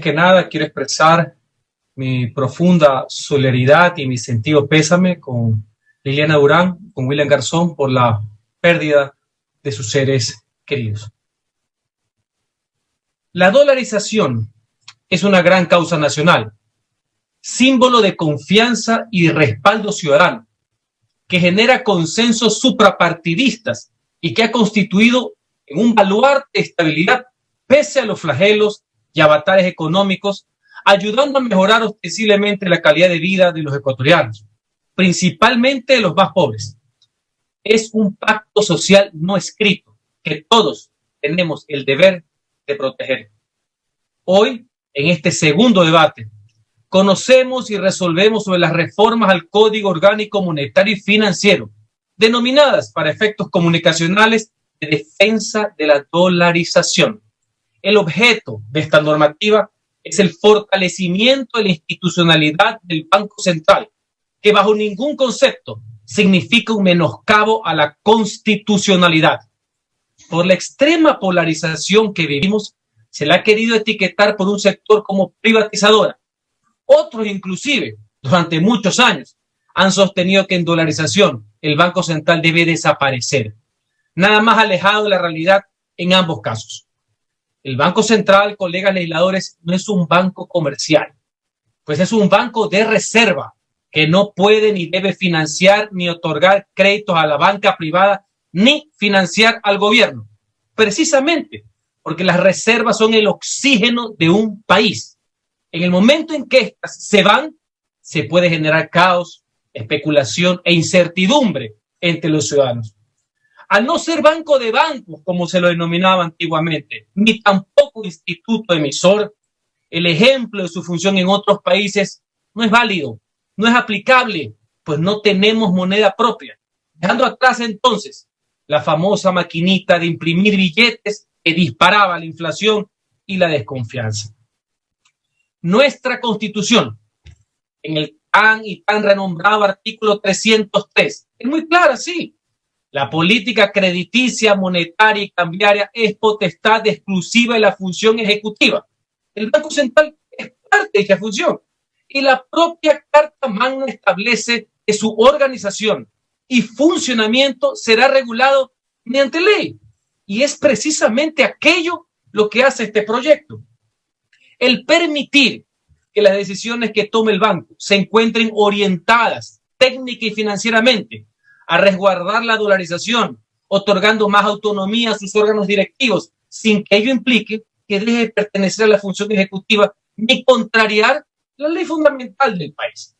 Que nada, quiero expresar mi profunda solidaridad y mi sentido pésame con Liliana Durán, con William Garzón, por la pérdida de sus seres queridos. La dolarización es una gran causa nacional, símbolo de confianza y respaldo ciudadano, que genera consensos suprapartidistas y que ha constituido en un baluarte de estabilidad pese a los flagelos y avatares económicos, ayudando a mejorar ostensiblemente la calidad de vida de los ecuatorianos, principalmente de los más pobres. Es un pacto social no escrito que todos tenemos el deber de proteger. Hoy, en este segundo debate, conocemos y resolvemos sobre las reformas al Código Orgánico Monetario y Financiero, denominadas para efectos comunicacionales de defensa de la dolarización. El objeto de esta normativa es el fortalecimiento de la institucionalidad del Banco Central, que bajo ningún concepto significa un menoscabo a la constitucionalidad. Por la extrema polarización que vivimos, se la ha querido etiquetar por un sector como privatizadora. Otros, inclusive, durante muchos años, han sostenido que en dolarización el Banco Central debe desaparecer. Nada más alejado de la realidad en ambos casos. El Banco Central, colegas legisladores, no es un banco comercial, pues es un banco de reserva que no puede ni debe financiar ni otorgar créditos a la banca privada ni financiar al gobierno, precisamente porque las reservas son el oxígeno de un país. En el momento en que estas se van, se puede generar caos, especulación e incertidumbre entre los ciudadanos. Al no ser banco de bancos, como se lo denominaba antiguamente, ni tampoco instituto emisor, el ejemplo de su función en otros países no es válido, no es aplicable, pues no tenemos moneda propia. Dejando atrás entonces la famosa maquinita de imprimir billetes que disparaba la inflación y la desconfianza. Nuestra Constitución, en el tan y tan renombrado artículo 303, es muy clara, sí. La política crediticia, monetaria y cambiaria es potestad exclusiva de la función ejecutiva. El Banco Central es parte de dicha función. Y la propia Carta Magna establece que su organización y funcionamiento será regulado mediante ley. Y es precisamente aquello lo que hace este proyecto. El permitir que las decisiones que tome el banco se encuentren orientadas técnica y financieramente a resguardar la dolarización, otorgando más autonomía a sus órganos directivos, sin que ello implique que deje de pertenecer a la función ejecutiva ni contrariar la ley fundamental del país.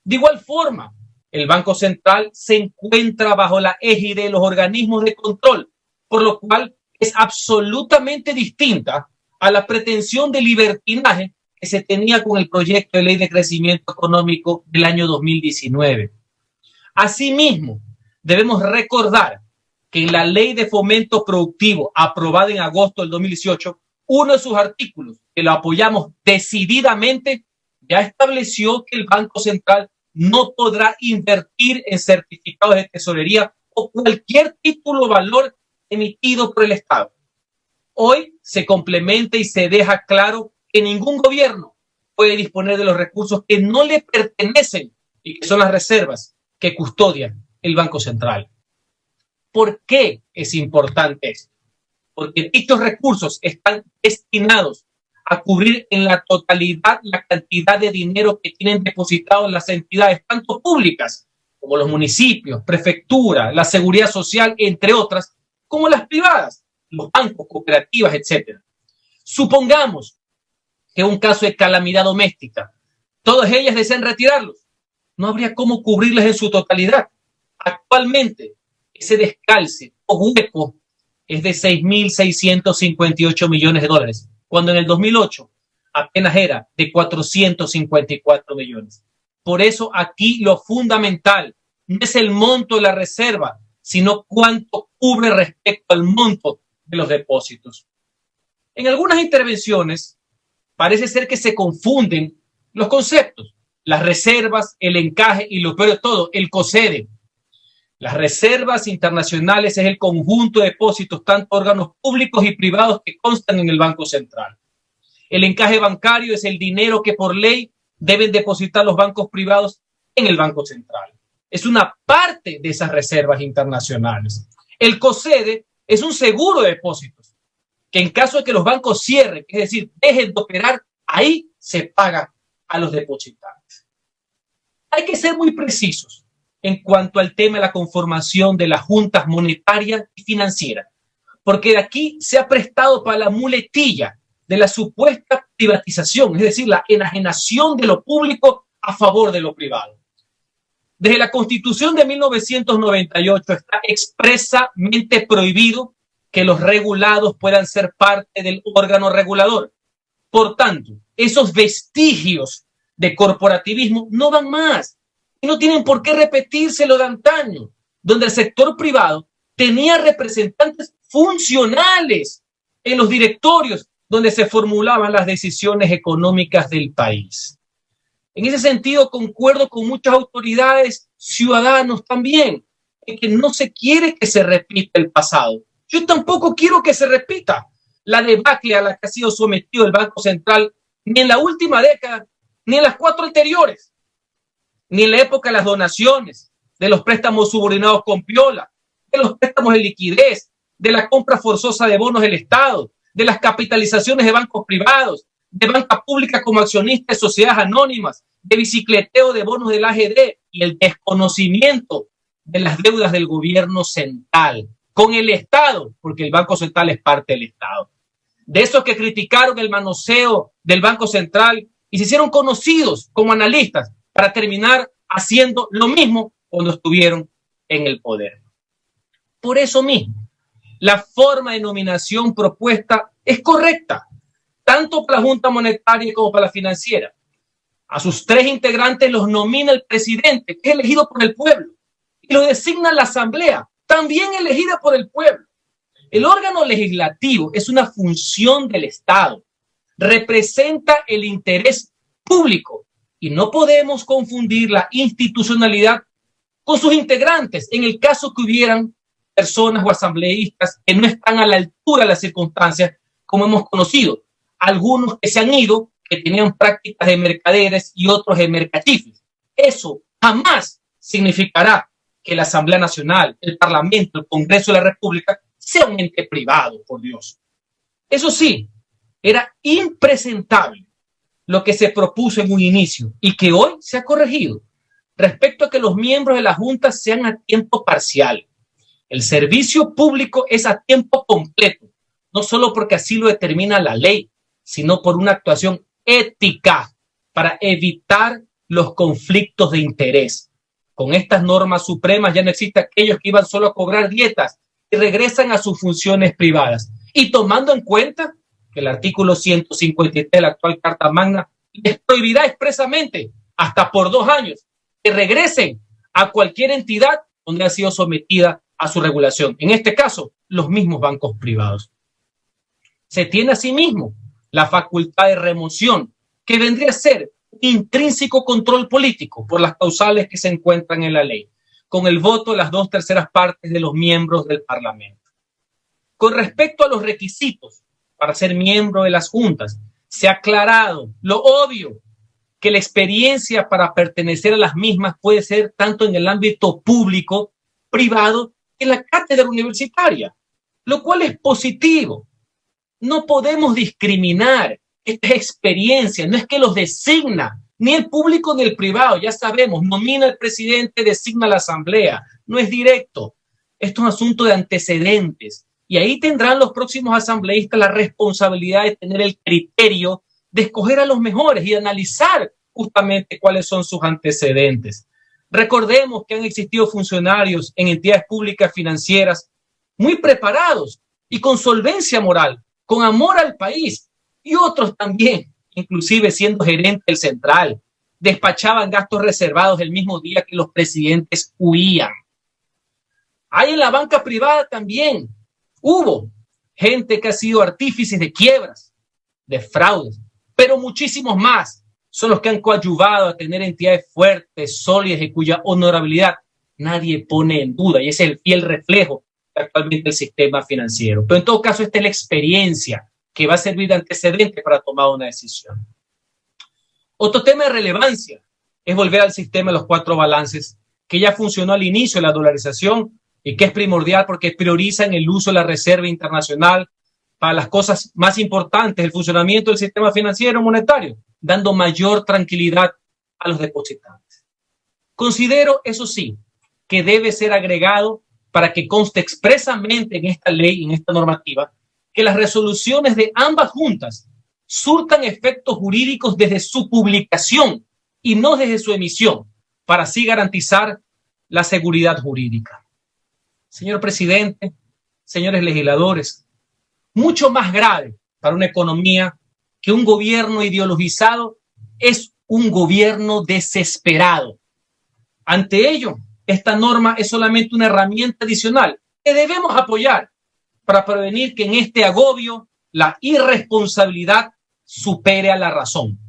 De igual forma, el Banco Central se encuentra bajo la égide de los organismos de control, por lo cual es absolutamente distinta a la pretensión de libertinaje que se tenía con el proyecto de ley de crecimiento económico del año 2019. Asimismo, debemos recordar que en la Ley de Fomento Productivo, aprobada en agosto del 2018, uno de sus artículos, que lo apoyamos decididamente, ya estableció que el Banco Central no podrá invertir en certificados de tesorería o cualquier título o valor emitido por el Estado. Hoy se complementa y se deja claro que ningún gobierno puede disponer de los recursos que no le pertenecen y que son las reservas que custodian el Banco Central. ¿Por qué es importante esto? Porque dichos recursos están destinados a cubrir en la totalidad la cantidad de dinero que tienen depositado las entidades, tanto públicas como los municipios, prefectura, la seguridad social, entre otras, como las privadas, los bancos, cooperativas, etc. Supongamos que un caso de calamidad doméstica, todas ellas desean retirarlos. No habría cómo cubrirles en su totalidad. Actualmente, ese descalce o hueco es de 6.658 millones de dólares, cuando en el 2008 apenas era de 454 millones. Por eso aquí lo fundamental no es el monto de la reserva, sino cuánto cubre respecto al monto de los depósitos. En algunas intervenciones parece ser que se confunden los conceptos, las reservas, el encaje y lo peor de todo, el COSEDE. Las reservas internacionales es el conjunto de depósitos, tanto órganos públicos y privados que constan en el Banco Central. El encaje bancario es el dinero que por ley deben depositar los bancos privados en el Banco Central. Es una parte de esas reservas internacionales. El COSEDE es un seguro de depósitos que en caso de que los bancos cierren, es decir, dejen de operar, ahí se paga a los depositantes. Hay que ser muy precisos en cuanto al tema de la conformación de las juntas monetarias y financieras, porque de aquí se ha prestado para la muletilla de la supuesta privatización, es decir, la enajenación de lo público a favor de lo privado. Desde la Constitución de 1998 está expresamente prohibido que los regulados puedan ser parte del órgano regulador. Por tanto, esos vestigios de corporativismo no van más y no tienen por qué repetirse lo de antaño, donde el sector privado tenía representantes funcionales en los directorios donde se formulaban las decisiones económicas del país. En ese sentido, concuerdo con muchas autoridades, ciudadanos también, en que no se quiere que se repita el pasado. Yo tampoco quiero que se repita la debacle a la que ha sido sometido el Banco Central, ni en la última década, ni en las 4 anteriores, ni en la época de las donaciones, de los préstamos subordinados con piola, de los préstamos de liquidez, de la compra forzosa de bonos del Estado, de las capitalizaciones de bancos privados, de banca pública como accionista de sociedades anónimas, de bicicleteo de bonos del AGD y el desconocimiento de las deudas del gobierno central con el Estado, porque el Banco Central es parte del Estado. De esos que criticaron el manoseo del Banco Central y se hicieron conocidos como analistas para terminar haciendo lo mismo cuando estuvieron en el poder. Por eso mismo, la forma de nominación propuesta es correcta, tanto para la Junta Monetaria como para la Financiera. A sus 3 integrantes los nomina el presidente, que es elegido por el pueblo, y lo designa la Asamblea, también elegida por el pueblo. El órgano legislativo es una función del Estado, representa el interés público y no podemos confundir la institucionalidad con sus integrantes en el caso que hubieran personas o asambleístas que no están a la altura de las circunstancias como hemos conocido. Algunos que se han ido, que tenían prácticas de mercaderes y otros de mercachifles. Eso jamás significará que la Asamblea Nacional, el Parlamento, el Congreso de la República sea un ente privado, por Dios. Eso sí, era impresentable lo que se propuso en un inicio y que hoy se ha corregido respecto a que los miembros de la Junta sean a tiempo parcial. El servicio público es a tiempo completo, no solo porque así lo determina la ley, sino por una actuación ética para evitar los conflictos de interés. Con estas normas supremas ya no existen aquellos que iban solo a cobrar dietas y regresan a sus funciones privadas. Y tomando en cuenta que el artículo 153 de la actual Carta Magna les prohibirá expresamente, hasta por 2 años, que regresen a cualquier entidad donde ha sido sometida a su regulación. En este caso, los mismos bancos privados. Se tiene asimismo la facultad de remoción, que vendría a ser intrínseco control político por las causales que se encuentran en la ley, con el voto de las 2/3 partes de los miembros del Parlamento. Con respecto a los requisitos para ser miembro de las juntas, se ha aclarado lo obvio, que la experiencia para pertenecer a las mismas puede ser tanto en el ámbito público, privado, que en la cátedra universitaria, lo cual es positivo. No podemos discriminar esta experiencia, no es que los designa, ni el público ni el privado, ya sabemos, nomina al presidente, designa a la asamblea, no es directo. Esto es un asunto de antecedentes y ahí tendrán los próximos asambleístas la responsabilidad de tener el criterio de escoger a los mejores y analizar justamente cuáles son sus antecedentes. Recordemos que han existido funcionarios en entidades públicas financieras muy preparados y con solvencia moral, con amor al país, y otros también, inclusive siendo gerente del central, despachaban gastos reservados el mismo día que los presidentes huían. Hay en la banca privada también, hubo gente que ha sido artífices de quiebras, de fraudes, pero muchísimos más son los que han coadyuvado a tener entidades fuertes, sólidas y cuya honorabilidad nadie pone en duda, y ese es el fiel reflejo de actualmente el sistema financiero. Pero en todo caso, esta es la experiencia que va a servir de antecedente para tomar una decisión. Otro tema de relevancia es volver al sistema de los 4 balances, que ya funcionó al inicio de la dolarización y que es primordial porque prioriza en el uso de la reserva internacional para las cosas más importantes, el funcionamiento del sistema financiero monetario, dando mayor tranquilidad a los depositantes. Considero, eso sí, que debe ser agregado para que conste expresamente en esta ley, en esta normativa, que las resoluciones de ambas juntas surtan efectos jurídicos desde su publicación y no desde su emisión, para así garantizar la seguridad jurídica. Señor presidente, señores legisladores, mucho más grave para una economía que un gobierno ideologizado es un gobierno desesperado. Ante ello, esta norma es solamente una herramienta adicional que debemos apoyar para prevenir que en este agobio la irresponsabilidad supere a la razón.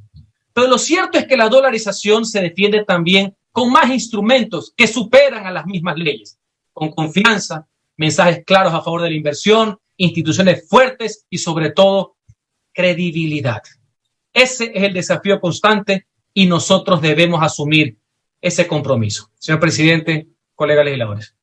Pero lo cierto es que la dolarización se defiende también con más instrumentos que superan a las mismas leyes, con confianza, mensajes claros a favor de la inversión, instituciones fuertes y sobre todo credibilidad. Ese es el desafío constante y nosotros debemos asumir ese compromiso. Señor presidente, colegas legisladores.